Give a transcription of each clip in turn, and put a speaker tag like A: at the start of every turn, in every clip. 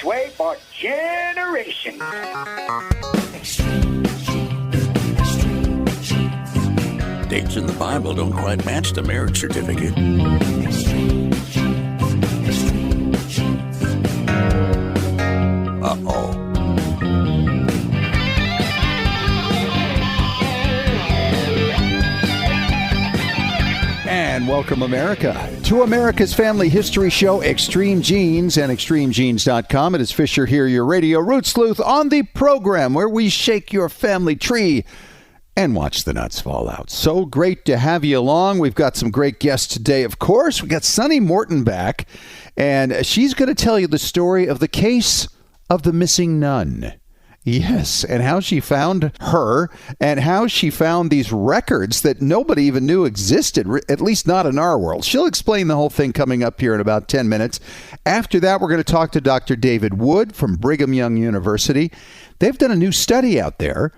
A: way for generations.
B: Dates in the Bible don't quite match the marriage certificate. Uh-oh.
C: And welcome, America, to America's family history show, Extreme Genes, and ExtremeGenes.com. It is Fisher here, your radio root sleuth, on the program where we shake your family tree and watch the nuts fall out. So great to have you along. We've got some great guests today, of course. We've got Sunny Morton back, and she's going to tell you the story of the case of the missing nun. Yes, and how she found her and how she found these records that nobody even knew existed, at least not in our world. She'll explain the whole thing coming up here in about 10 minutes. After that, we're going to talk to Dr. David Wood from Brigham Young University. They've done a new study out there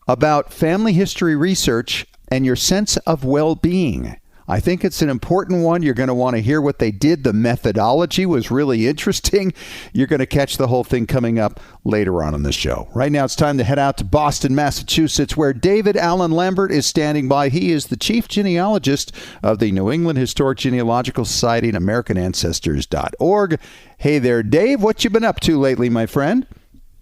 C: about family history research and your sense of well-being. I think it's an important one. You're going to want to hear what they did. The methodology was really interesting. You're going to catch the whole thing coming up later on in the show. Right now, it's time to head out to Boston, Massachusetts, where David Allen Lambert is standing by. He is the chief genealogist of the New England Historic Genealogical Society and AmericanAncestors.org. Hey there, Dave. What you been up to lately, my friend?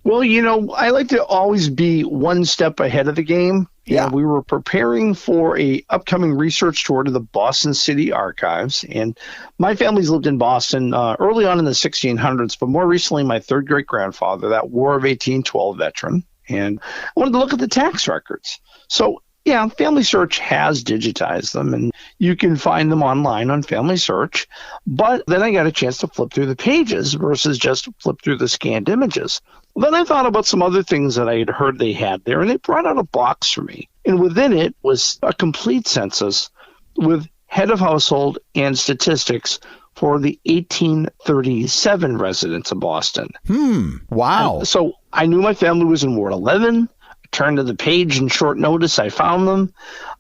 D: Well, you know, I like to always be one step ahead of the game.
C: Yeah.
D: And we were preparing for a upcoming research tour to the Boston City Archives. And my family's lived in Boston early on in the 1600s, but more recently, my third great-grandfather, that War of 1812 veteran. And I wanted to look at the tax records. So, yeah, Family Search has digitized them, and you can find them online on Family Search. But then I got a chance to flip through the pages versus just flip through the scanned images. Then I thought about some other things that I had heard they had there, and they brought out a box for me. And within it was a complete census with head of household and statistics for the 1837 residents of Boston.
C: Wow.
D: And so I knew my family was in Ward 11. Turned to the page in short notice. I found them.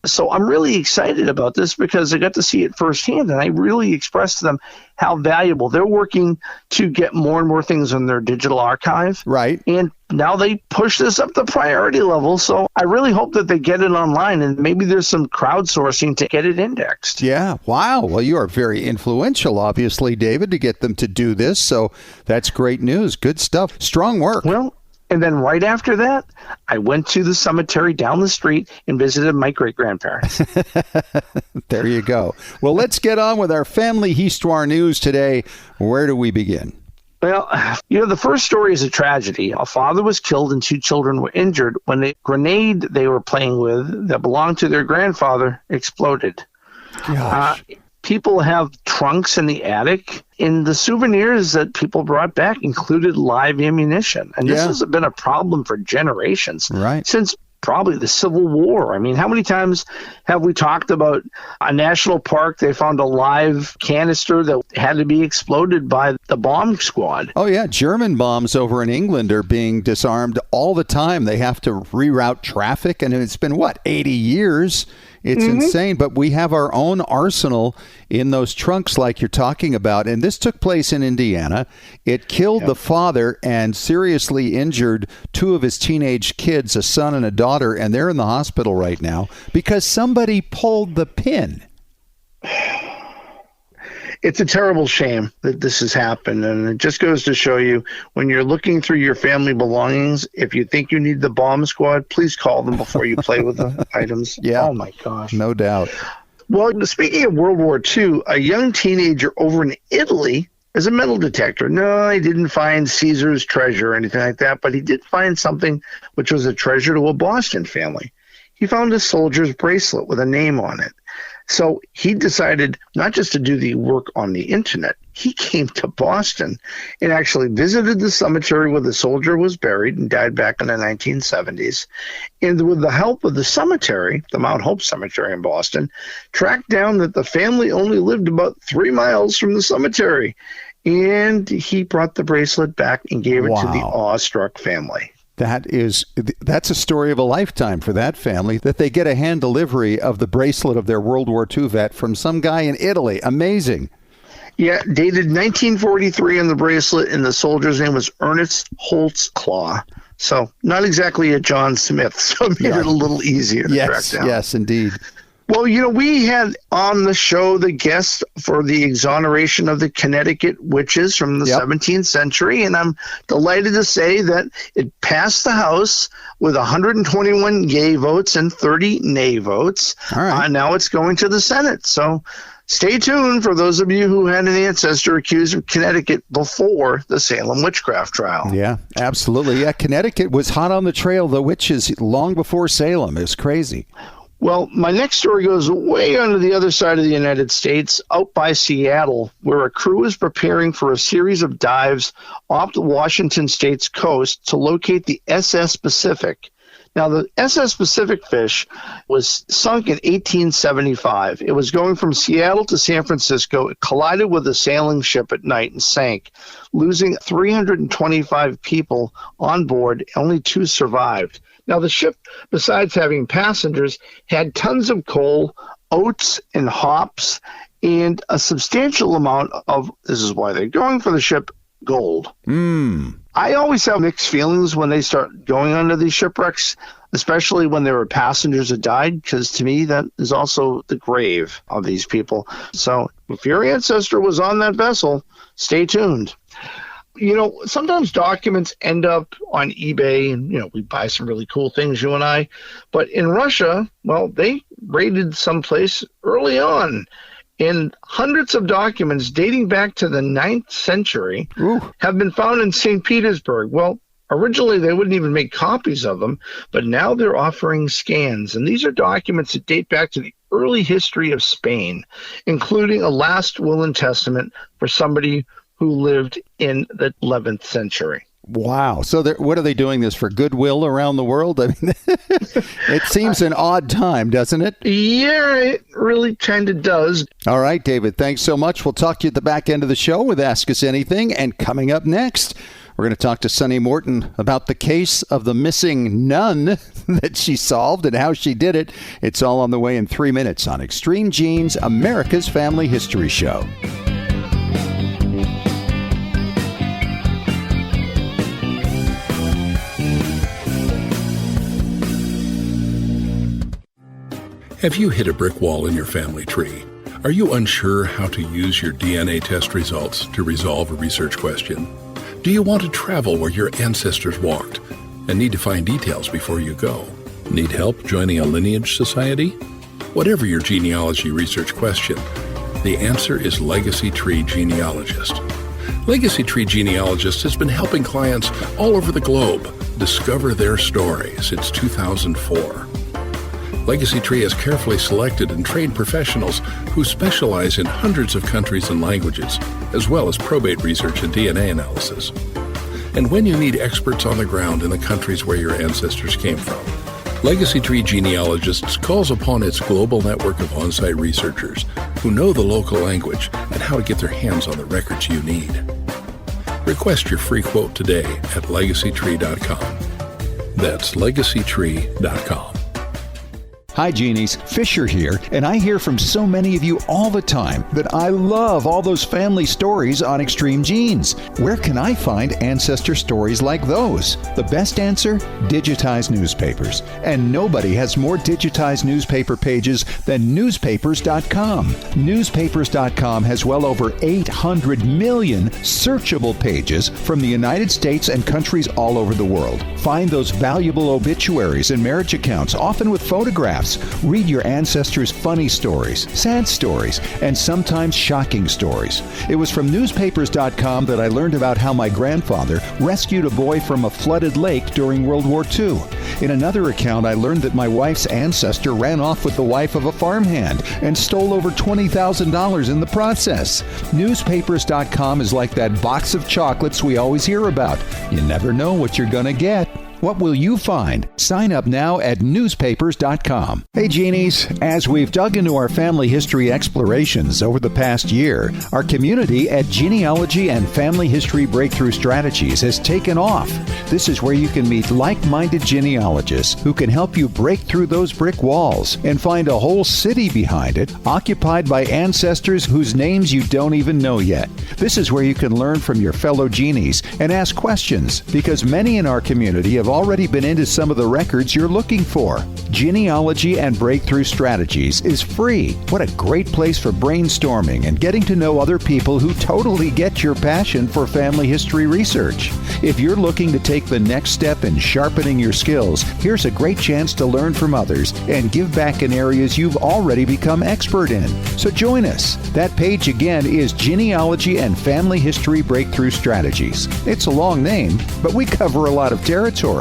D: So I'm really excited about this because I got to see it firsthand, and I really expressed to them how valuable. They're working to get more and more things in their digital archive.
C: Right.
D: And now they push this up the priority level. So I really hope that they get it online, and maybe there's some crowdsourcing to get it indexed.
C: Yeah. Wow. Well, you are very influential, obviously, David, to get them to do this. So that's great news. Good stuff. Strong work.
D: Well, and then right after that, I went to the cemetery down the street and visited my great-grandparents.
C: There you go. Well, let's get on with our Family Histoire news today. Where do we begin?
D: Well, you know, the first story is a tragedy. A father was killed and 2 children were injured when the grenade they were playing with that belonged to their grandfather exploded.
C: Gosh.
D: People have trunks in the attic, and the souvenirs that people brought back included live ammunition. And this has been a problem for generations,
C: Right.
D: since probably the Civil War. I mean, how many times have we talked about a national park? They found a live canister that had to be exploded by the bomb squad.
C: Oh, yeah. German bombs over in England are being disarmed all the time. They have to reroute traffic, and it's been, 80 years? It's insane, but we have our own arsenal in those trunks like you're talking about. And this took place in Indiana. It killed the father and seriously injured 2 of his teenage kids, a son and a daughter, and they're in the hospital right now because somebody pulled the pin.
D: It's a terrible shame that this has happened, and it just goes to show you when you're looking through your family belongings, if you think you need the bomb squad, please call them before you play with the items.
C: Yeah.
D: Oh, my gosh.
C: No doubt.
D: Well, speaking of World War II, a young teenager over in Italy is a metal detector. No, he didn't find Caesar's treasure or anything like that, but he did find something which was a treasure to a Boston family. He found a soldier's bracelet with a name on it. So he decided not just to do the work on the internet. He came to Boston and actually visited the cemetery where the soldier was buried and died back in the 1970s. And with the help of the cemetery, the Mount Hope Cemetery in Boston, tracked down that the family only lived about 3 miles from the cemetery. And he brought the bracelet back and gave it to the awestruck family.
C: That's a story of a lifetime for that family, that they get a hand delivery of the bracelet of their World War II vet from some guy in Italy. Amazing.
D: Yeah, dated 1943 on the bracelet, and the soldier's name was Ernest Holtzclaw. So not exactly a John Smith, so it made it a little easier to track down.
C: Yes, indeed.
D: Well, we had on the show the guest for the exoneration of the Connecticut witches from the 17th century, and I'm delighted to say that it passed the House with 121 yay votes and 30 nay votes.
C: All right.
D: Now it's going to the Senate, so stay tuned for those of you who had an ancestor accused of Connecticut before the Salem witchcraft trial.
C: Yeah, absolutely. Yeah, Connecticut was hot on the trail of the witches long before Salem. It was crazy.
D: Well, my next story goes way on the other side of the United States, out by Seattle, where a crew is preparing for a series of dives off the Washington state's coast to locate the SS Pacific. Now, the SS Pacific fish was sunk in 1875. It was going from Seattle to San Francisco. It collided with a sailing ship at night and sank, losing 325 people on board. Only 2 survived. Now, the ship, besides having passengers, had tons of coal, oats, and hops, and a substantial amount of, this is why they're going for the ship, gold. I always have mixed feelings when they start going onto these shipwrecks, especially when there were passengers that died, because to me, that is also the grave of these people. So if your ancestor was on that vessel, stay tuned. Sometimes documents end up on eBay and, we buy some really cool things, you and I. But in Russia, well, they raided someplace early on. And hundreds of documents dating back to the 9th century have been found in St. Petersburg. Well, originally they wouldn't even make copies of them, but now they're offering scans. And these are documents that date back to the early history of Spain, including a last will and testament for somebody who lived in the 11th century.
C: Wow. So what are they doing this for, goodwill around the world? I mean, it seems an odd time, doesn't it?
D: Yeah, it really kind of does.
C: All right, David, thanks so much. We'll talk to you at the back end of the show with Ask Us Anything. And coming up next, we're going to talk to Sunny Morton about the case of the missing nun that she solved and how she did it. It's all on the way in 3 minutes on Extreme Genes, America's Family History Show.
B: Have you hit a brick wall in your family tree? Are you unsure how to use your DNA test results to resolve a research question? Do you want to travel where your ancestors walked and need to find details before you go? Need help joining a lineage society? Whatever your genealogy research question, the answer is Legacy Tree Genealogist. Legacy Tree Genealogist has been helping clients all over the globe discover their story since 2004. Legacy Tree has carefully selected and trained professionals who specialize in hundreds of countries and languages, as well as probate research and DNA analysis. And when you need experts on the ground in the countries where your ancestors came from, Legacy Tree Genealogists calls upon its global network of on-site researchers who know the local language and how to get their hands on the records you need. Request your free quote today at legacytree.com. That's legacytree.com.
C: Hi, Genies. Fisher here, and I hear from so many of you all the time that I love all those family stories on Extreme Genes. Where can I find ancestor stories like those? The best answer? Digitized newspapers. And nobody has more digitized newspaper pages than newspapers.com. Newspapers.com has well over 800 million searchable pages from the United States and countries all over the world. Find those valuable obituaries and marriage accounts, often with photographs. Read your ancestors' funny stories, sad stories, and sometimes shocking stories. It was from newspapers.com that I learned about how my grandfather rescued a boy from a flooded lake during World War II. In another account, I learned that my wife's ancestor ran off with the wife of a farmhand and stole over $20,000 in the process. Newspapers.com is like that box of chocolates we always hear about. You never know what you're going to get. What will you find? Sign up now at newspapers.com. Hey, Genies, as we've dug into our family history explorations over the past year, our community at Genealogy and Family History Breakthrough Strategies has taken off. This is where you can meet like-minded genealogists who can help you break through those brick walls and find a whole city behind it, occupied by ancestors whose names you don't even know yet. This is where you can learn from your fellow genies and ask questions, because many in our community have already been into some of the records you're looking for. Genealogy and Breakthrough Strategies is free. What a great place for brainstorming and getting to know other people who totally get your passion for family history research. If you're looking to take the next step in sharpening your skills, here's a great chance to learn from others and give back in areas you've already become expert in. So join us. That page again is Genealogy and Family History Breakthrough Strategies. It's a long name, but we cover a lot of territory.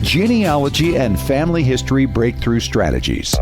C: Genealogy and Family History Breakthrough Strategies.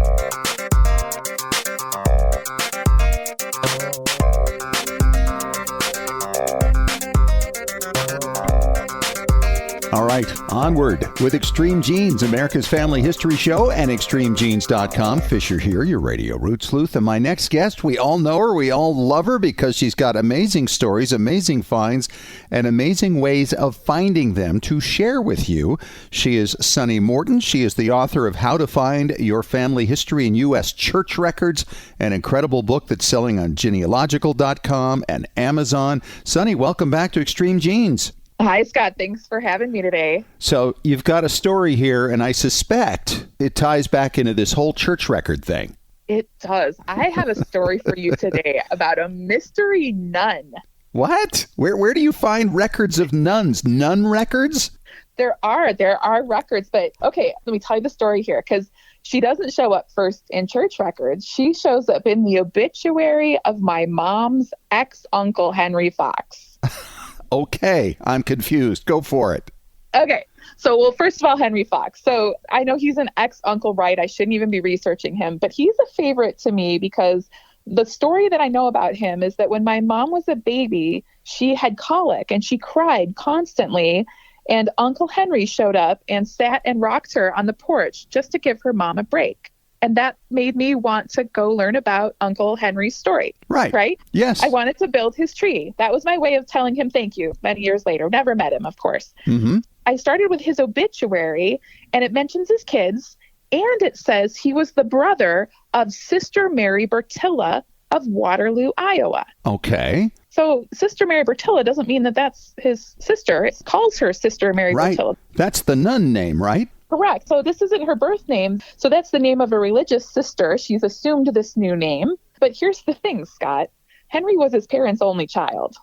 C: All right, onward with Extreme Genes, America's Family History Show, and ExtremeGenes.com. Fisher here, your radio root sleuth. And my next guest, we all know her, we all love her because she's got amazing stories, amazing finds, and amazing ways of finding them to share with you. She is Sunny Morton. She is the author of How to Find Your Family History in U.S. Church Records, an incredible book that's selling on genealogical.com and Amazon. Sunny, welcome back to Extreme Genes.
E: Hi, Scott. Thanks for having me today.
C: So you've got a story here, and I suspect it ties back into this whole church record thing.
E: It does. I have a story for you today about a mystery nun.
C: What? Where do you find records of nuns? Nun records?
E: There are records, but okay, let me tell you the story here, because she doesn't show up first in church records. She shows up in the obituary of my mom's ex-uncle, Henry Fox.
C: Okay, I'm confused. Go for it.
E: Okay. So, well, first of all, Henry Fox. So I know he's an ex-uncle, right? I shouldn't even be researching him, but he's a favorite to me because the story that I know about him is that when my mom was a baby, she had colic and she cried constantly. And Uncle Henry showed up and sat and rocked her on the porch just to give her mom a break. And that made me want to go learn about Uncle Henry's story. Right?
C: Yes.
E: I wanted to build his tree. That was my way of telling him thank you many years later. Never met him, of course.
C: Mm-hmm.
E: I started with his obituary, and it mentions his kids, and it says he was the brother of Sister Mary Bertilla of Waterloo, Iowa.
C: Okay.
E: So Sister Mary Bertilla doesn't mean that that's his sister. It calls her Sister Mary Bertilla.
C: That's the nun name, right?
E: Correct. So this isn't her birth name. So that's the name of a religious sister. She's assumed this new name. But here's the thing, Scott. Henry was his parents' only child.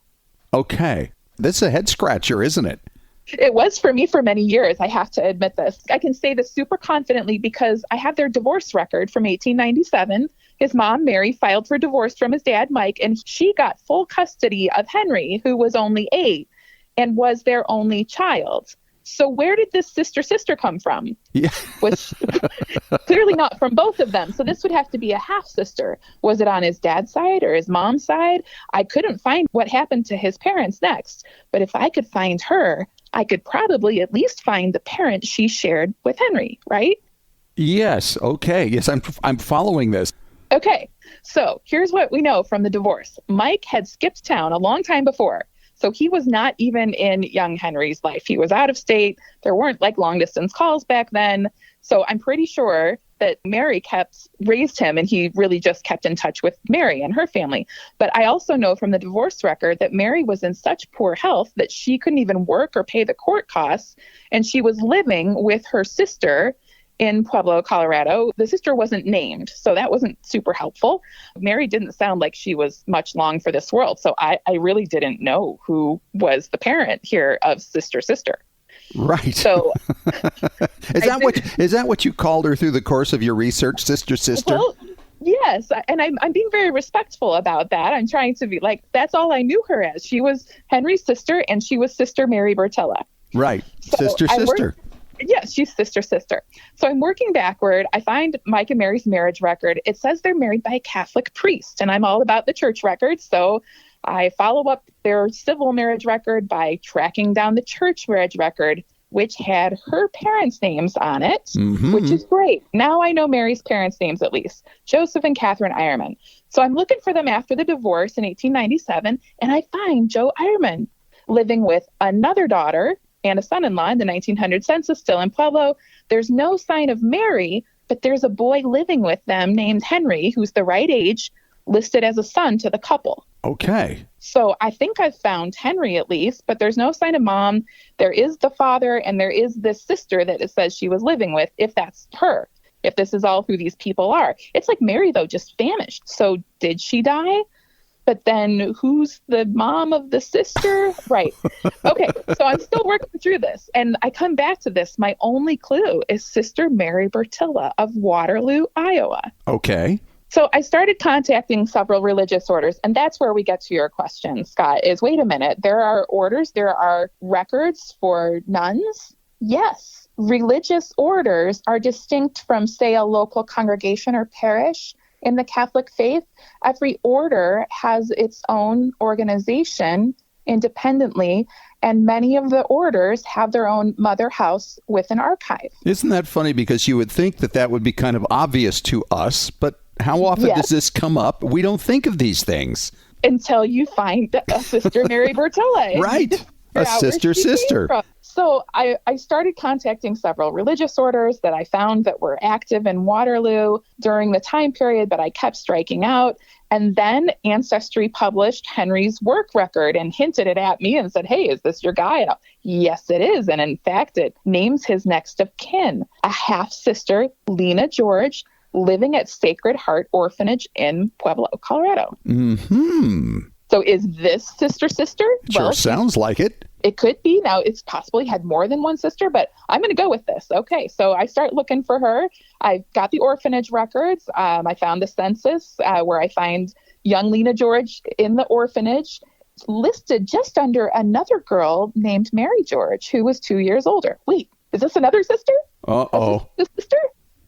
C: Okay. This is a head scratcher, isn't it?
E: It was for me for many years. I have to admit this. I can say this super confidently because I have their divorce record from 1897. His mom, Mary, filed for divorce from his dad, Mike, and she got full custody of Henry, who was only 8 and was their only child. So where did this sister come from?
C: Yeah.
E: Which clearly not from both of them. So this would have to be a half sister. Was it on his dad's side or his mom's side? I couldn't find what happened to his parents next. But if I could find her, I could probably at least find the parent she shared with Henry, right?
C: Yes. Okay. Yes, I'm following this.
E: Okay. So here's what we know from the divorce. Mike had skipped town a long time before. So he was not even in young Henry's life. He was out of state. There weren't like long distance calls back then. So I'm pretty sure that Mary raised him, and he really just kept in touch with Mary and her family. But I also know from the divorce record that Mary was in such poor health that she couldn't even work or pay the court costs. And she was living with her sister in Pueblo, Colorado. The sister wasn't named, so that wasn't super helpful. Mary didn't sound like she was much long for this world, so I really didn't know who was the parent here of sister.
C: Right.
E: So
C: is that what you called her through the course of your research, sister?
E: Well, yes, and I'm being very respectful about that. I'm trying to be like, that's all I knew her as. She was Henry's sister, and she was Sister Mary Bertilla.
C: Right. So sister.
E: Yes, she's sister. So I'm working backward. I find Mike and Mary's marriage record. It says they're married by a Catholic priest, and I'm all about the church records. So I follow up their civil marriage record by tracking down the church marriage record. which had her parents' names on it,
C: Mm-hmm.
E: which is great. Now I know Mary's parents' names at least, Joseph and Catherine Ireman. So I'm looking for them after the divorce in 1897, and I find Joe Ireman living with another daughter and a son-in-law in the 1900 census, still in Pueblo. There's no sign of Mary, but there's a boy living with them named Henry, who's the right age, listed as a son to the couple.
C: Okay.
E: So I think I've found Henry at least, but there's no sign of mom. There is the father, and there is this sister that it says she was living with, if that's her, if this is all who these people are. It's like Mary, though, just vanished. So did she die? But then who's the mom of the sister? Right. Okay. So I'm still working through this. And I come back to this. My only clue is Sister Mary Bertilla of Waterloo, Iowa.
C: Okay.
E: So I started contacting several religious orders, and that's where we get to your question, Scott, is wait a minute, there are orders, there are records for nuns? Yes. Religious orders are distinct from, say, a local congregation or parish in the Catholic faith. Every order has its own organization independently, and many of the orders have their own mother house with an archive.
C: Isn't that funny? Because you would think that that would be kind of obvious to us, but how often does this come up? We don't think of these things.
E: Until you find a Sister Mary Bertilla.
C: Right. A sister.
E: So I started contacting several religious orders that I found that were active in Waterloo during the time period, but I kept striking out. And then Ancestry published Henry's work record and hinted it at me and said, hey, is this your guy? And yes, it is. And in fact, it names his next of kin, a half-sister, Lena George, living at Sacred Heart Orphanage in Pueblo, Colorado.
C: Mm-hmm.
E: So is this sister?
C: Sure, sounds like it.
E: It could be. Now, it's possibly had more than one sister, but I'm going to go with this. Okay, so I start looking for her. I got the orphanage records. I found the census where I find young Lena George in the orphanage, listed just under another girl named Mary George, who was 2 years older. Wait, is this another sister?
C: Uh-oh.
E: Is this the sister?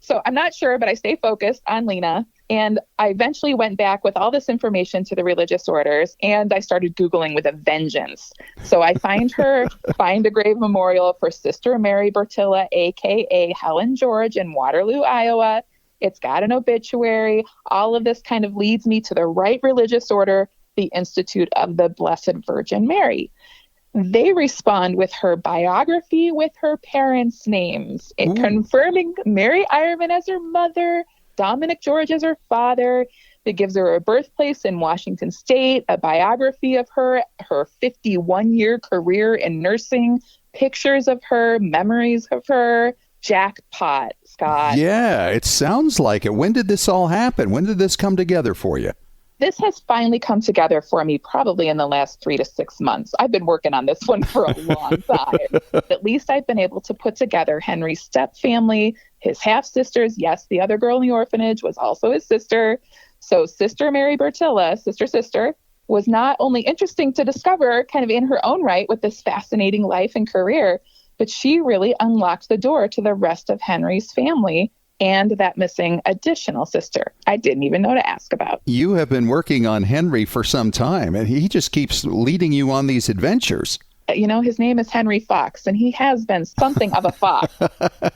E: So I'm not sure, but I stay focused on Lena. And I eventually went back with all this information to the religious orders, and I started Googling with a vengeance. So I find a grave memorial for Sister Mary Bertilla, a.k.a. Helen George, in Waterloo, Iowa. It's got an obituary. All of this kind of leads me to the right religious order, the Institute of the Blessed Virgin Mary. They respond with her biography with her parents' names, confirming Mary Ireman as her mother, Dominic George as her father. It gives her a birthplace in Washington State, a biography of her 51-year career in nursing, pictures of her, memories of her. Jackpot, Scott.
C: Yeah, it sounds like it. When did this all happen? When did this come together for you?
E: This has finally come together for me probably in the last 3 to 6 months. I've been working on this one for a long time. At least I've been able to put together Henry's stepfamily, his half-sisters. Yes, the other girl in the orphanage was also his sister. So Sister Mary Bertilla, sister, was not only interesting to discover kind of in her own right with this fascinating life and career, but she really unlocked the door to the rest of Henry's family and that missing additional sister I didn't even know to ask about.
C: You have been working on Henry for some time, and he just keeps leading you on these adventures.
E: You know, his name is Henry Fox, and he has been something of a fox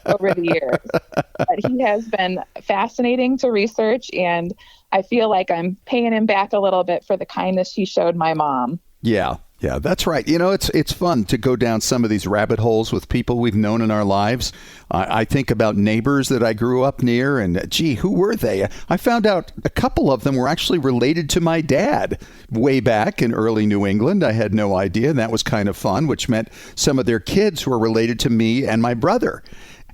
E: over the years. But he has been fascinating to research, and I feel like I'm paying him back a little bit for the kindness he showed my mom. Yeah, that's right. You know, it's fun to go down some of these rabbit holes with people we've known in our lives. I think about neighbors that I grew up near, and gee, who were they? I found out a couple of them were actually related to my dad way back in early New England. I had no idea, and that was kind of fun, which meant some of their kids were related to me and my brother.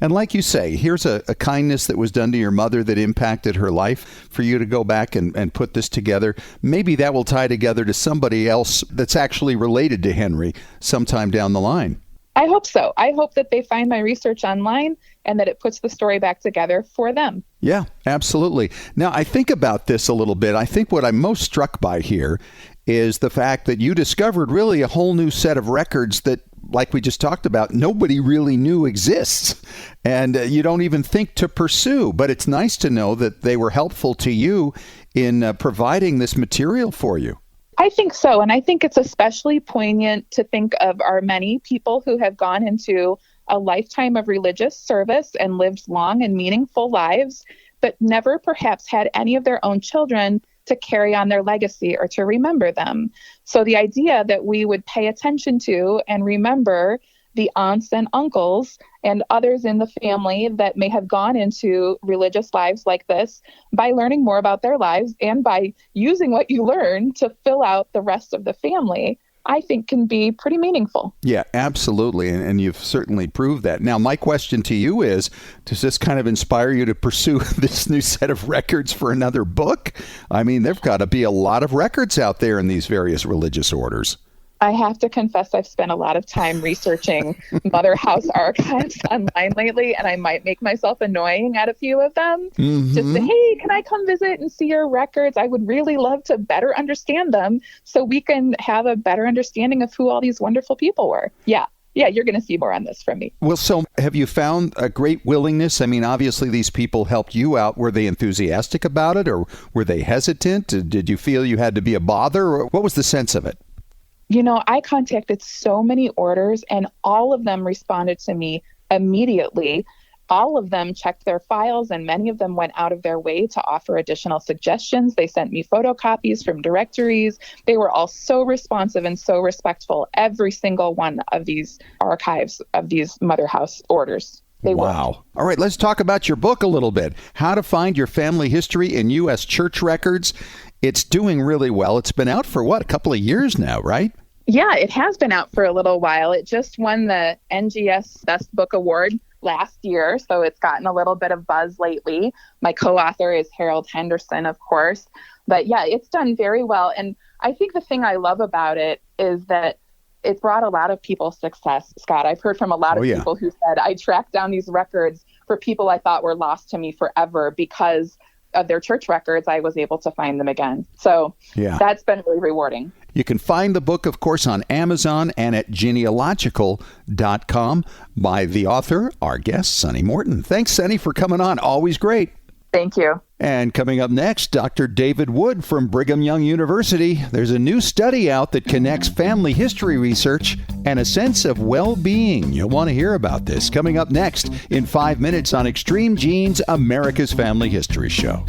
E: And like you say, here's a kindness that was done to your mother that impacted her life. For you to go back and put this together, maybe that will tie together to somebody else that's actually related to Henry sometime down the line. I hope so. I hope that they find my research online and that it puts the story back together for them. Yeah, absolutely. Now, I think about this a little bit. I think what I'm most struck by here is the fact that you discovered really a whole new set of records that, like we just talked about, nobody really knew exists, and you don't even think to pursue. But it's nice to know that they were helpful to you in providing this material for you. I think so. And I think it's especially poignant to think of our many people who have gone into a lifetime of religious service and lived long and meaningful lives, but never perhaps had any of their own children to carry on their legacy or to remember them. So the idea that we would pay attention to and remember the aunts and uncles and others in the family that may have gone into religious lives like this by learning more about their lives and by using what you learn to fill out the rest of the family, I think can be pretty meaningful.
C: Yeah, absolutely. And you've certainly proved that. Now, my question to you is, does this kind of inspire you to pursue this new set of records for another book? I mean, there've got to be a lot of records out there in these various religious orders.
E: I have to confess I've spent a lot of time researching Mother House archives online lately, and I might make myself annoying at a few of them. Just say, hey, can I come visit and see your records? I would really love to better understand them so we can have a better understanding of who all these wonderful people were. Yeah, you're going to see more on this from me.
C: Well, so have you found a great willingness? I mean, obviously these people helped you out. Were they enthusiastic about it, or were they hesitant? Did you feel you had to be a bother? Or what was the sense of it?
E: You know, I contacted so many orders and all of them responded to me immediately. All of them checked their files and many of them went out of their way to offer additional suggestions. They sent me photocopies from directories. They were all so responsive and so respectful. Every single one of these archives of these Mother House orders.
C: Wow. All right, let's talk about your book a little bit. How to Find Your Family History in U.S. Church Records. It's doing really well. It's been out for, a couple of years now, right?
E: Yeah, it has been out for a little while. It just won the NGS Best Book Award last year, so it's gotten a little bit of buzz lately. My co-author is Harold Henderson, of course. But yeah, it's done very well. And I think the thing I love about it is that it brought a lot of people success, Scott. I've heard from a lot of people who said, I tracked down these records for people I thought were lost to me forever because of their church records. I was able to find them again. So that's been really rewarding.
C: You can find the book, of course, on Amazon and at genealogical.com by the author, our guest, Sunny Morton. Thanks, Sunny, for coming on. Always great.
E: Thank you.
C: And coming up next, Dr. David Wood from Brigham Young University. There's a new study out that connects family history research and a sense of well-being. You'll want to hear about this. Coming up next in 5 minutes on Extreme Genes, America's Family History Show.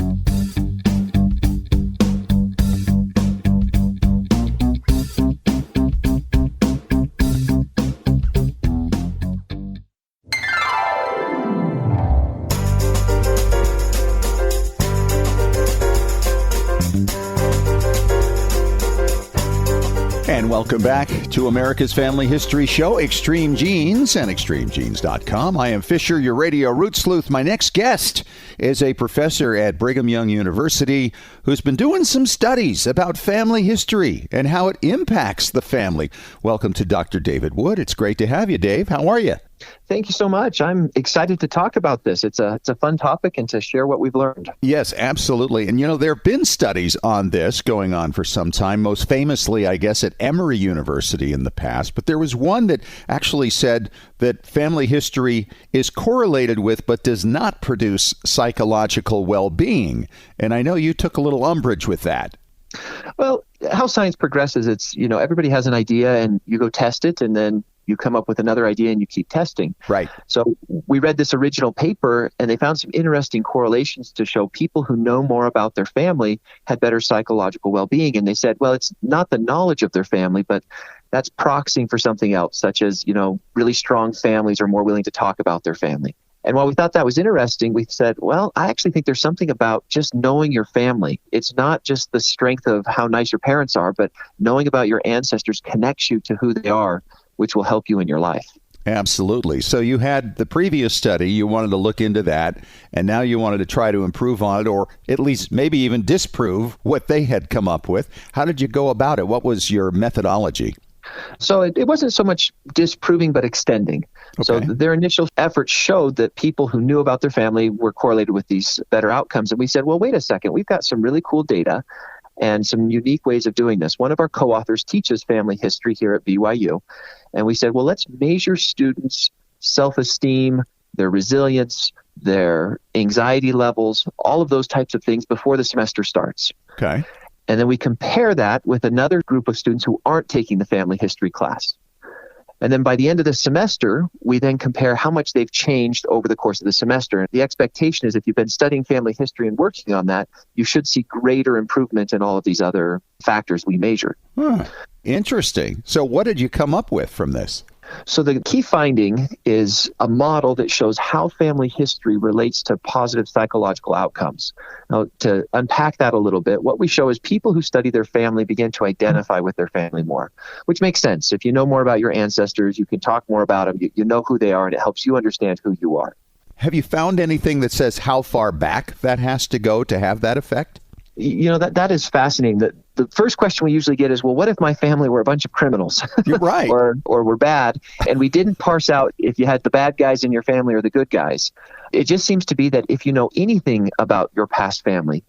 C: And welcome back to America's Family History Show, Extreme Genes and extremegenes.com. I am Fisher, your radio root sleuth. My next guest is a professor at Brigham Young University who's been doing some studies about family history and how it impacts the family. Welcome to Dr. David Wood. It's great to have you, Dave. How are you?
F: Thank you so much. I'm excited to talk about this. It's a fun topic and to share what we've learned.
C: Yes, absolutely. And, there have been studies on this going on for some time, most famously, I guess, at Emory University in the past. But there was one that actually said that family history is correlated with but does not produce psychological well-being. And I know you took a little umbrage with that.
F: Well, how science progresses, it's, everybody has an idea and you go test it and then you come up with another idea and you keep testing.
C: Right.
F: So we read this original paper and they found some interesting correlations to show people who know more about their family had better psychological well-being. And they said, well, it's not the knowledge of their family, but that's proxying for something else, such as, really strong families are more willing to talk about their family. And while we thought that was interesting, we said, well, I actually think there's something about just knowing your family. It's not just the strength of how nice your parents are, but knowing about your ancestors connects you to who they are, which will help you in your life.
C: Absolutely. So you had the previous study, you wanted to look into that, and now you wanted to try to improve on it, or at least maybe even disprove what they had come up with. How did you go about it? What was your methodology?
F: So it wasn't so much disproving, but extending. Okay. So their initial efforts showed that people who knew about their family were correlated with these better outcomes. And we said, well, wait a second, we've got some really cool data and some unique ways of doing this. One of our co-authors teaches family history here at BYU. And we said, well, let's measure students' self-esteem, their resilience, their anxiety levels, all of those types of things before the semester starts.
C: Okay.
F: And then we compare that with another group of students who aren't taking the family history class. And then by the end of the semester, we then compare how much they've changed over the course of the semester. And the expectation is if you've been studying family history and working on that, you should see greater improvement in all of these other factors we measured.
C: Interesting. So what did you come up with from this?
F: So the key finding is a model that shows how family history relates to positive psychological outcomes. Now, to unpack that a little bit, what we show is people who study their family begin to identify with their family more, which makes sense. If you know more about your ancestors, you can talk more about them, you know who they are, and it helps you understand who you are.
C: Have you found anything that says how far back that has to go to have that effect?
F: That is fascinating. The first question we usually get is, well, what if my family were a bunch of criminals?
C: You're right.
F: or were bad, and we didn't parse out if you had the bad guys in your family or the good guys. It just seems to be that if you know anything about your past family,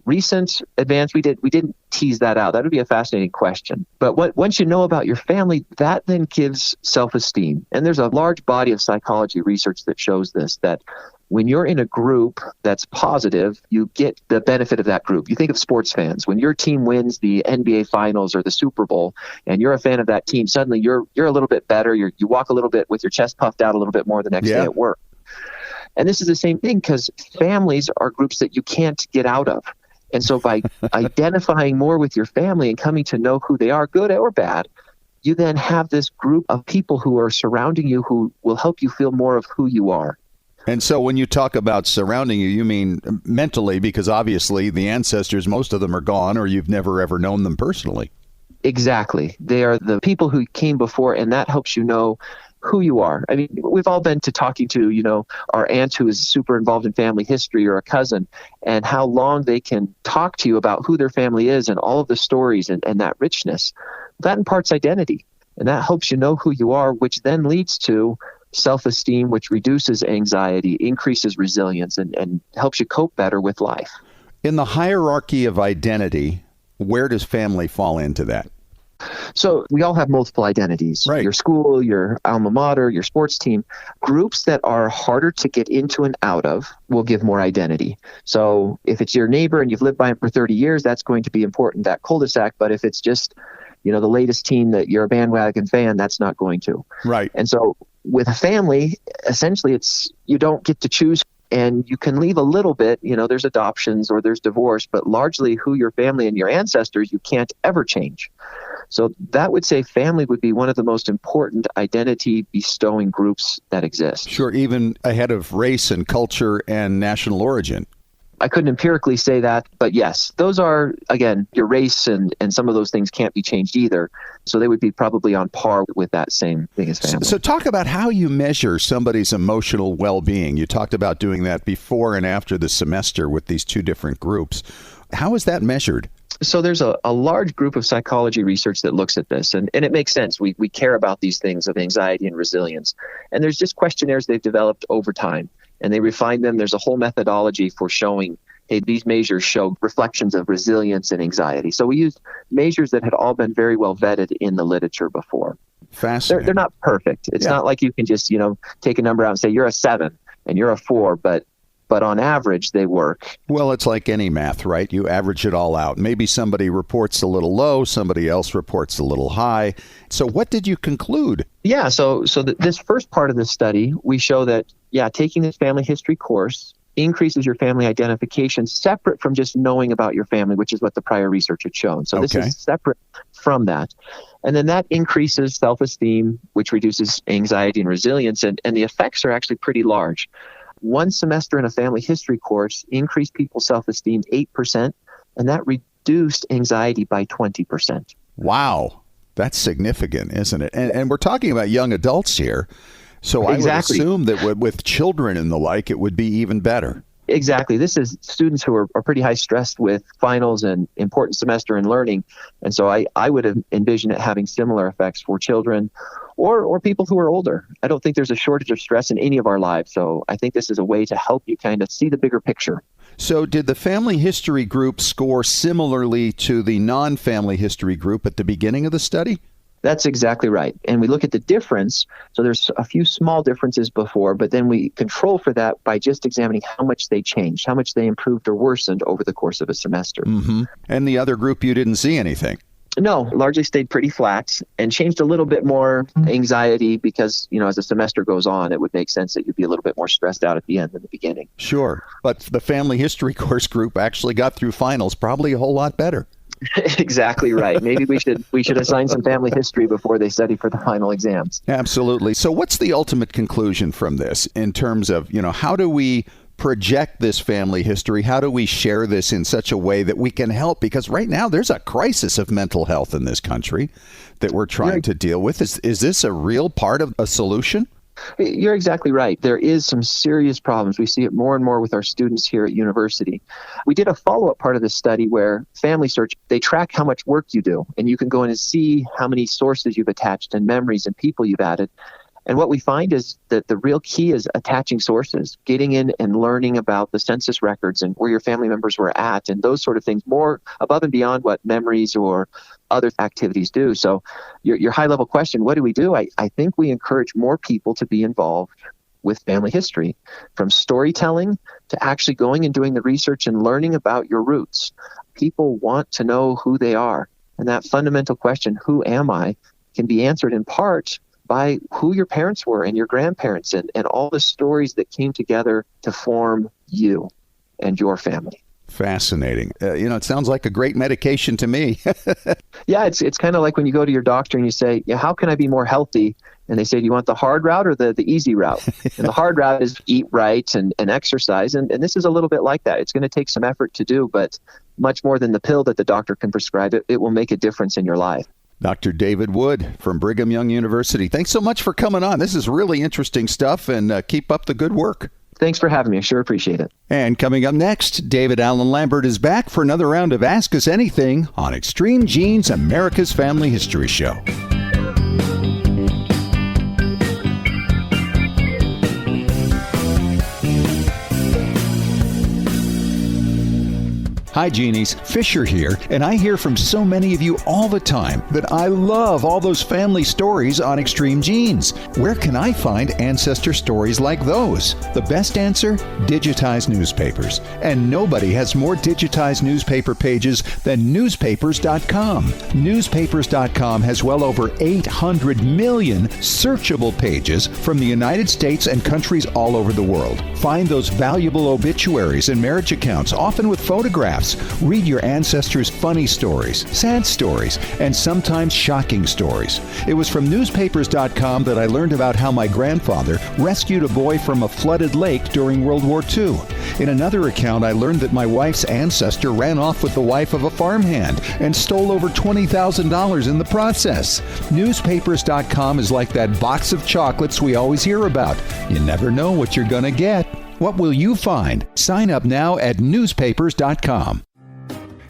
F: recent, advanced, we didn't tease that out. That would be a fascinating question. But once you know about your family, that then gives self-esteem. And there's a large body of psychology research that shows this, that when you're in a group that's positive, you get the benefit of that group. You think of sports fans. When your team wins the NBA Finals or the Super Bowl, and you're a fan of that team, suddenly you're a little bit better. You walk a little bit with your chest puffed out a little bit more the next day at work. And this is the same thing because families are groups that you can't get out of. And so by identifying more with your family and coming to know who they are, good or bad, you then have this group of people who are surrounding you who will help you feel more of who you are.
C: And so when you talk about surrounding you, you mean mentally, because obviously the ancestors, most of them are gone, or you've never ever known them personally.
F: Exactly. They are the people who came before, and that helps you know who you are. I mean, we've all been to talking to, our aunt who is super involved in family history, or a cousin, and how long they can talk to you about who their family is and all of the stories and that richness. That imparts identity, and that helps you know who you are, which then leads to self-esteem, which reduces anxiety, increases resilience, and helps you cope better with life.
C: In the hierarchy of identity, where does family fall into that?
F: So we all have multiple identities,
C: right?
F: Your school, your alma mater, your sports team. Groups that are harder to get into and out of will give more identity. So if it's your neighbor and you've lived by him for 30 years, that's going to be important, that cul-de-sac. But if it's just, the latest team that you're a bandwagon fan, that's not going to.
C: Right.
F: And so with a family, essentially it's, you don't get to choose, and you can leave a little bit, there's adoptions or there's divorce, but largely who your family and your ancestors, you can't ever change. So that would say family would be one of the most important identity bestowing groups that exist.
C: Sure, even ahead of race and culture and national origin.
F: I couldn't empirically say that, but yes, those are, again, your race and some of those things can't be changed either. So they would be probably on par with that same thing as family.
C: So talk about how you measure somebody's emotional well-being. You talked about doing that before and after the semester with these two different groups. How is that measured?
F: So there's a large group of psychology research that looks at this, and it makes sense. We care about these things of anxiety and resilience. And there's just questionnaires they've developed over time, and they refine them. There's a whole methodology for showing, hey, these measures show reflections of resilience and anxiety. So we used measures that had all been very well vetted in the literature before.
C: Fascinating.
F: They're not perfect. It's not like you can just, take a number out and say you're a 7 and you're a 4, but on average, they work.
C: Well, it's like any math, right? You average it all out. Maybe somebody reports a little low, somebody else reports a little high. So what did you conclude?
F: Yeah, so this first part of the study, we show that, taking this family history course increases your family identification separate from just knowing about your family, which is what the prior research had shown. So this is separate from that. And then that increases self-esteem, which reduces anxiety and resilience, and the effects are actually pretty large. One semester in a family history course increased people's self-esteem 8%, and that reduced anxiety by 20%.
C: Wow. That's significant, isn't it? And we're talking about young adults here. So I would assume that with children and the like, it would be even better.
F: Exactly. This is students who are pretty high stressed with finals and important semester and learning. And so I would envision it having similar effects for children or people who are older. I don't think there's a shortage of stress in any of our lives. So I think this is a way to help you kind of see the bigger picture.
C: So did the family history group score similarly to the non-family history group at the beginning of the study?
F: That's exactly right. And we look at the difference. So there's a few small differences before, but then we control for that by just examining how much they changed, how much they improved or worsened over the course of a semester.
C: Mm-hmm. And the other group, you didn't see anything?
F: No, largely stayed pretty flat and changed a little bit more anxiety because, as the semester goes on, it would make sense that you'd be a little bit more stressed out at the end than the beginning.
C: Sure. But the family history course group actually got through finals probably a whole lot better.
F: Exactly right. Maybe we should assign some family history before they study for the final exams.
C: Absolutely. So what's the ultimate conclusion from this in terms of, how do we project this family history? How do we share this in such a way that we can help? Because right now there's a crisis of mental health in this country that we're trying to deal with. Is this a real part of a solution?
F: You're exactly right. There is some serious problems. We see it more and more with our students here at university. We did a follow-up part of this study where Family Search, they track how much work you do, and you can go in and see how many sources you've attached and memories and people you've added. And what we find is that the real key is attaching sources, getting in and learning about the census records and where your family members were at and those sort of things, more above and beyond what memories or other activities do. So your high-level question, what do we do? I think we encourage more people to be involved with family history, from storytelling to actually going and doing the research and learning about your roots. People want to know who they are. And that fundamental question, who am I, can be answered in part by who your parents were and your grandparents and all the stories that came together to form you and your family.
C: Fascinating. It sounds like a great medication to me.
F: Yeah, it's kind of like when you go to your doctor and you say, how can I be more healthy? And they say, do you want the hard route or the easy route? And the hard route is eat right and exercise. And this is a little bit like that. It's going to take some effort to do, but much more than the pill that the doctor can prescribe, it will make a difference in your life.
C: Dr. David Wood from Brigham Young University. Thanks so much for coming on. This is really interesting stuff, and keep up the good work.
F: Thanks for having me. I sure appreciate it.
C: And coming up next, David Allen Lambert is back for another round of Ask Us Anything on Extreme Genes, America's Family History Show. Hi, Genies. Fisher here, and I hear from so many of you all the time that I love all those family stories on Extreme Genes. Where can I find ancestor stories like those? The best answer? Digitized newspapers. And nobody has more digitized newspaper pages than newspapers.com. Newspapers.com has well over 800 million searchable pages from the United States and countries all over the world. Find those valuable obituaries and marriage accounts, often with photographs. Read your ancestors' funny stories, sad stories, and sometimes shocking stories. It was from newspapers.com that I learned about how my grandfather rescued a boy from a flooded lake during World War II. In another account, I learned that my wife's ancestor ran off with the wife of a farmhand and stole over $20,000 in the process. Newspapers.com is like that box of chocolates we always hear about. You never know what you're going to get. What will you find? Sign up now at newspapers.com.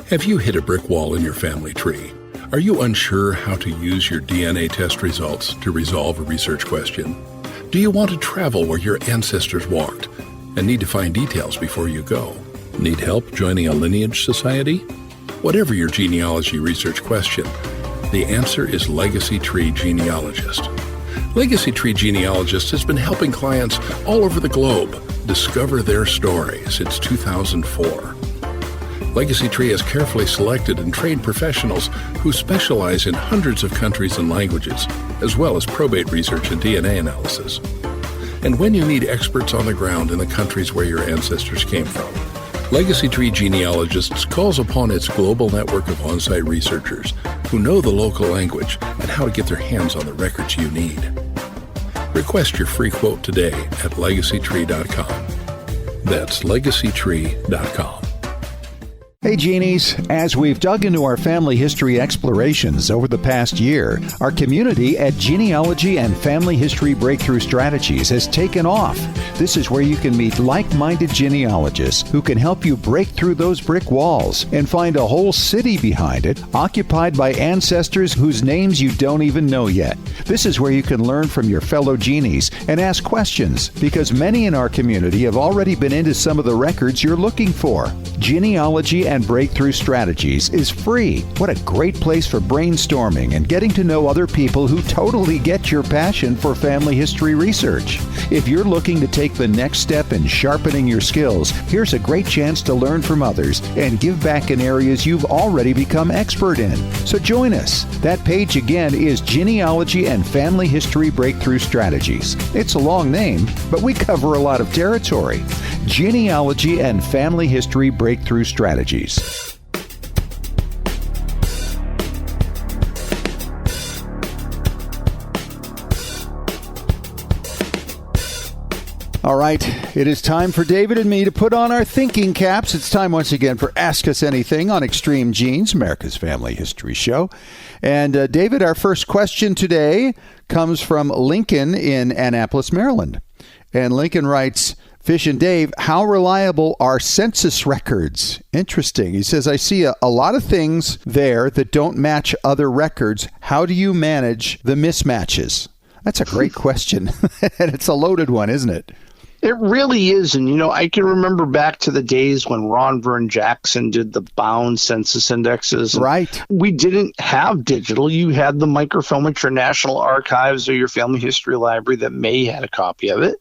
B: Have you hit a brick wall in your family tree? Are you unsure how to use your DNA test results to resolve a research question? Do you want to travel where your ancestors walked and need to find details before you go? Need help joining a lineage society? Whatever your genealogy research question, the answer is Legacy Tree Genealogist. Legacy Tree Genealogist has been helping clients all over the globe discover their story since 2004. Legacy Tree has carefully selected and trained professionals who specialize in hundreds of countries and languages, as well as probate research and DNA analysis. And when you need experts on the ground in the countries where your ancestors came from, Legacy Tree Genealogists calls upon its global network of on-site researchers who know the local language and how to get their hands on the records you need. Request your free quote today at legacytree.com. That's legacytree.com.
C: Hey, Genies. As we've dug into our family history explorations over the past year, our community at Genealogy and Family History Breakthrough Strategies has taken off. This is where you can meet like-minded genealogists who can help you break through those brick walls and find a whole city behind it, occupied by ancestors whose names you don't even know yet. This is where you can learn from your fellow Genies and ask questions, because many in our community have already been into some of the records you're looking for. Genealogy and and Breakthrough Strategies is free. What a great place for brainstorming and getting to know other people who totally get your passion for family history research. If you're looking to take the next step in sharpening your skills, here's a great chance to learn from others and give back in areas you've already become expert in. So join us. That page again is Genealogy and Family History Breakthrough Strategies. It's a long name, but we cover a lot of territory. Genealogy and Family History Breakthrough Strategies. All right, it is time for David and me to put on our thinking caps. It's time once again for Ask Us Anything on Extreme Genes, America's Family History Show. And David, our first question today comes from Lincoln in Annapolis, Maryland. And Lincoln writes, Fish and Dave, how reliable are census records? Interesting. He says, I see a lot of things there that don't match other records. How do you manage the mismatches? That's a great question. And it's a loaded one, isn't it?
D: It really is. And, I can remember back to the days when Ron Vern Jackson did the bound census indexes.
C: Right.
D: We didn't have digital. You had the microfilm at your National Archives or your Family History Library that may had a copy of it.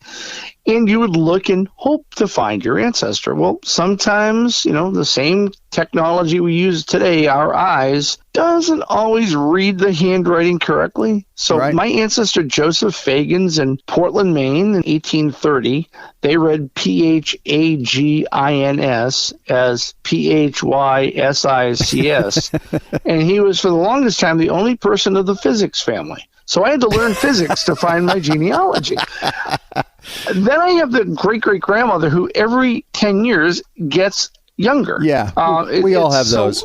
D: And you would look and hope to find your ancestor. Well, sometimes, the same technology we use today, our eyes, doesn't always read the handwriting correctly. So
C: right.
D: My ancestor, Joseph Fagans, in Portland, Maine in 1830, they read Phagins as Physics. And he was, for the longest time, the only person of the physics family. So I had to learn physics to find my genealogy. Then I have the great-great-grandmother who every 10 years gets younger.
C: Yeah, we all have those.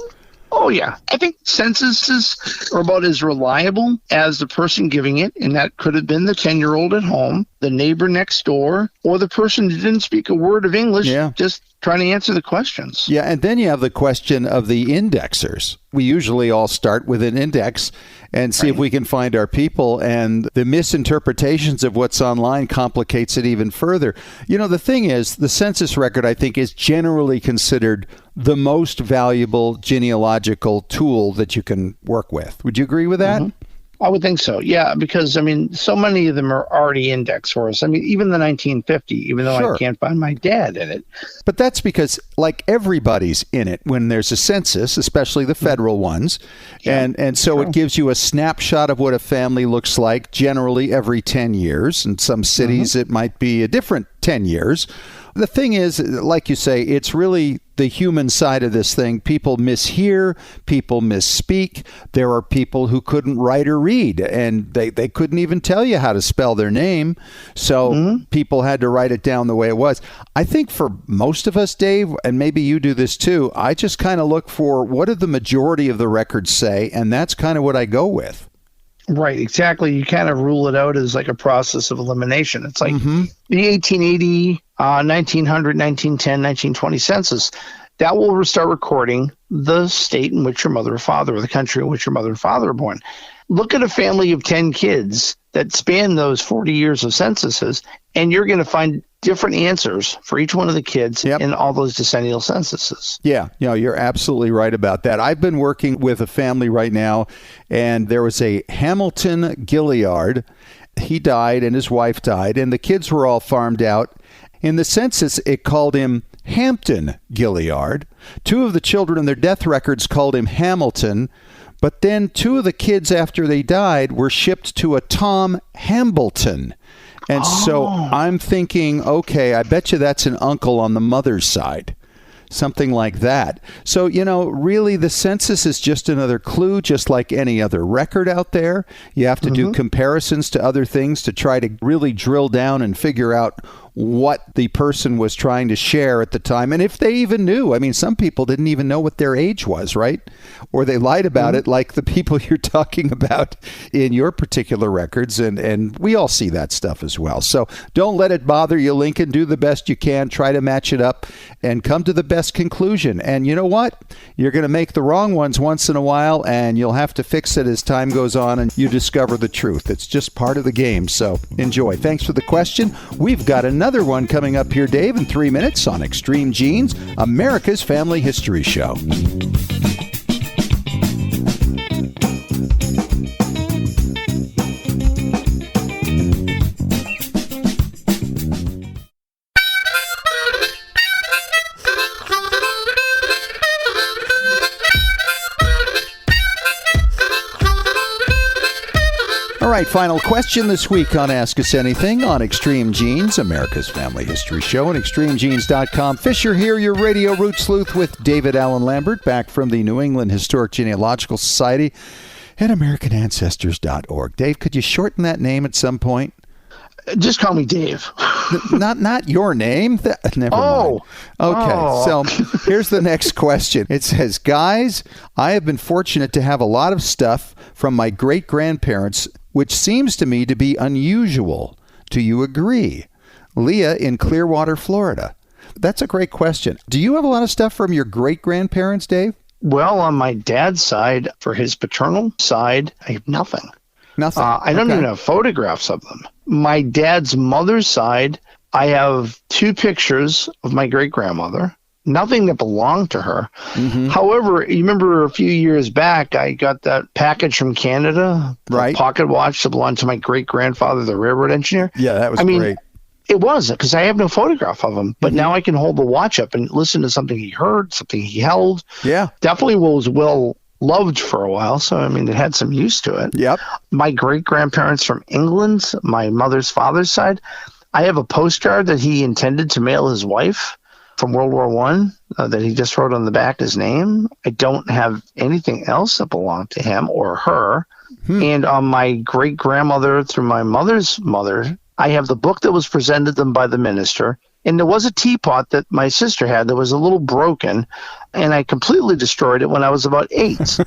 D: Oh, yeah. I think censuses are about as reliable as the person giving it, and that could have been the 10-year-old at home, the neighbor next door, or the person who didn't speak a word of English, just trying to answer the questions.
C: Yeah, and then you have the question of the indexers. We usually all start with an index and see if we can find our people, and the misinterpretations of what's online complicates it even further. The thing is, the census record, I think, is generally considered the most valuable genealogical tool that you can work with. Would you agree with that?
D: Mm-hmm. I would think so, yeah, because, so many of them are already indexed for us. Even the 1950, even though I can't find my dad in it.
C: But that's because, everybody's in it when there's a census, especially the federal ones. Yeah, and so it gives you a snapshot of what a family looks like generally every 10 years. In some cities, it might be a different 10 years. The thing is, like you say, it's really the human side of this thing. People mishear, people misspeak. There are people who couldn't write or read, and they couldn't even tell you how to spell their name. So people had to write it down the way it was. I think for most of us, Dave, and maybe you do this too, I just kind of look for what did the majority of the records say, and that's kind of what I go with.
D: Right, exactly. You kind of rule it out as like a process of elimination. It's like the 1880, 1900, 1910, 1920 census. That will start recording the state in which your mother or father, or the country in which your mother and father are born. Look at a family of 10 kids that span those 40 years of censuses, and you're going to find different answers for each one of the kids in all those decennial censuses. Yeah,
C: you're absolutely right about that. I've been working with a family right now, and there was a Hamilton Gilliard. He died, and his wife died, and the kids were all farmed out. In the census, it called him Hampton Gilliard. Two of the children in their death records called him Hamilton, but then two of the kids after they died were shipped to a Tom Hambleton. And so I'm thinking, okay, I bet you that's an uncle on the mother's side. Something like that. So, really the census is just another clue, just like any other record out there. You have to do comparisons to other things to try to really drill down and figure out what the person was trying to share at the time, and if they even knew. Some people didn't even know what their age was, right? Or they lied about it, like the people you're talking about in your particular records, and we all see that stuff as well. So don't let it bother you, Lincoln. Do the best you can. Try to match it up and come to the best conclusion. And you know what? You're going to make the wrong ones once in a while, and you'll have to fix it as time goes on and you discover the truth. It's just part of the game. So enjoy. Thanks for the question. We've got another another one coming up here, Dave, in 3 minutes on Extreme Genes, America's Family History Show. All right, final question this week on Ask Us Anything on Extreme Genes, America's Family History Show, and extremegenes.com. Fisher here, your radio root sleuth with David Allen Lambert, back from the New England Historic Genealogical Society and AmericanAncestors.org. Dave, could you shorten that name at some point?
D: Just call me Dave.
C: Not your name. Never mind. Okay, so here's the next question. It says, guys, I have been fortunate to have a lot of stuff from my great-grandparents, which seems to me to be unusual. Do you agree? Leah in Clearwater, Florida. That's a great question. Do you have a lot of stuff from your great-grandparents, Dave?
D: Well, on my dad's side, for his paternal side, I have nothing.
C: Nothing.
D: I don't even have photographs of them. My dad's mother's side, I have 2 pictures of my great-grandmother. Nothing that belonged to her. Mm-hmm. However, you remember a few years back, I got that package from Canada, the pocket watch that belonged to my great-grandfather, the railroad engineer.
C: Yeah, that was great.
D: It was, because I have no photograph of him. But now I can hold the watch up and listen to something he heard, something he held.
C: Yeah.
D: Definitely was well loved for a while, so it had some use to it.
C: Yep.
D: My great-grandparents from England, my mother's father's side, I have a postcard that he intended to mail his wife from World War I that he just wrote on the back his name. I don't have anything else that belonged to him or her. And on my great-grandmother through my mother's mother, I have the book that was presented them by the minister. And there was a teapot that my sister had that was a little broken, and I completely destroyed it when I was about 8.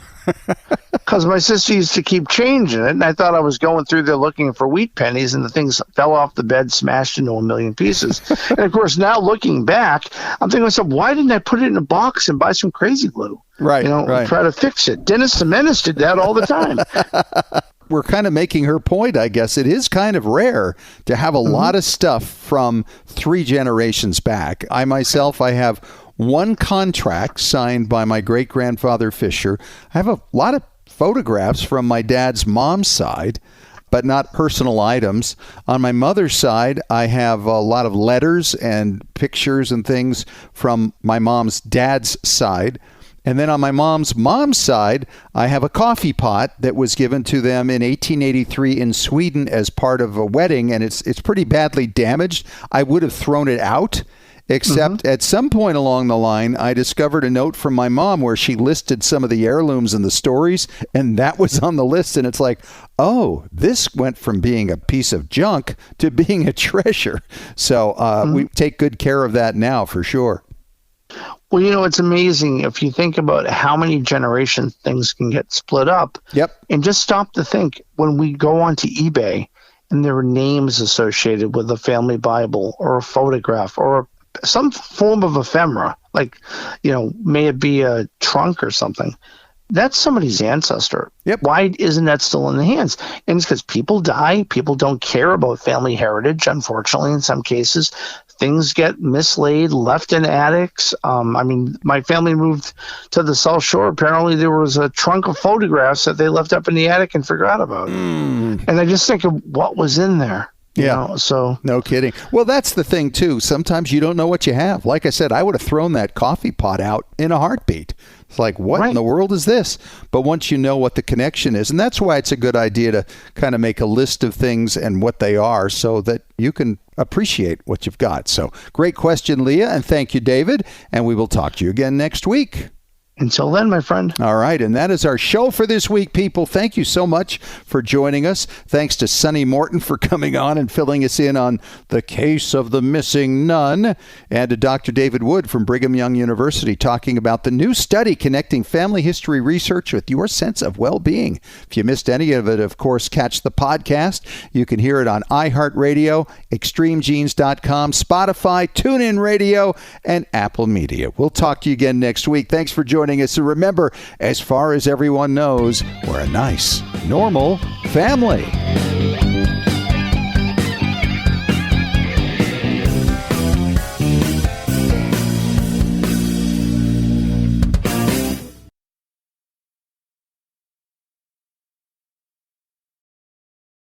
D: Because my sister used to keep changing it, and I thought I was going through there looking for wheat pennies, and the things fell off the bed, smashed into a million pieces. And, of course, now looking back, I'm thinking to myself, why didn't I put it in a box and buy some crazy glue?
C: Right,
D: try to fix it. Dennis the Menace did that all the time.
C: We're kind of making her point, I guess. It is kind of rare to have a lot of stuff from 3 generations back. I myself, I have 1 contract signed by my great-grandfather Fisher. I have a lot of photographs from my dad's mom's side, but not personal items. On my mother's side, I have a lot of letters and pictures and things from my mom's dad's side. And then on my mom's side, I have a coffee pot that was given to them in 1883 in Sweden as part of a wedding, and it's pretty badly damaged. I would have thrown it out, except at some point along the line, I discovered a note from my mom where she listed some of the heirlooms and the stories, and that was on the list. And it's like, oh, this went from being a piece of junk to being a treasure. So we take good care of that now, for sure.
D: Well, it's amazing if you think about how many generations things can get split up.
C: Yep.
D: And just stop to think, when we go onto eBay and there are names associated with a family Bible or a photograph or some form of ephemera, like, may it be a trunk or something, that's somebody's ancestor.
C: Yep.
D: Why isn't that still in the hands? And it's because people die. People don't care about family heritage, unfortunately, in some cases. Things get mislaid, left in attics. My family moved to the South Shore. Apparently, there was a trunk of photographs that they left up in the attic and forgot about. And I just think of what was in there. So
C: no kidding. Well, that's the thing, too. Sometimes you don't know what you have. Like I said, I would have thrown that coffee pot out in a heartbeat. It's like, what in the world is this? But once you know what the connection is, and that's why it's a good idea to kind of make a list of things and what they are so that you can appreciate what you've got. So great question, Leah, and thank you, David. And we will talk to you again next week.
D: Until then, my friend.
C: All right, and that is our show for this week, people. Thank you so much for joining us. Thanks to Sonny Morton for coming on and filling us in on the case of the missing nun, and to Dr. David Wood from Brigham Young University talking about the new study connecting family history research with your sense of well-being. If you missed any of it, of course, catch the podcast. You can hear it on iHeartRadio, extremegenes.com, Spotify, TuneIn Radio, and Apple Media. We'll talk to you again next week. Thanks for joining us. And remember, as far as everyone knows, we're a nice, normal family.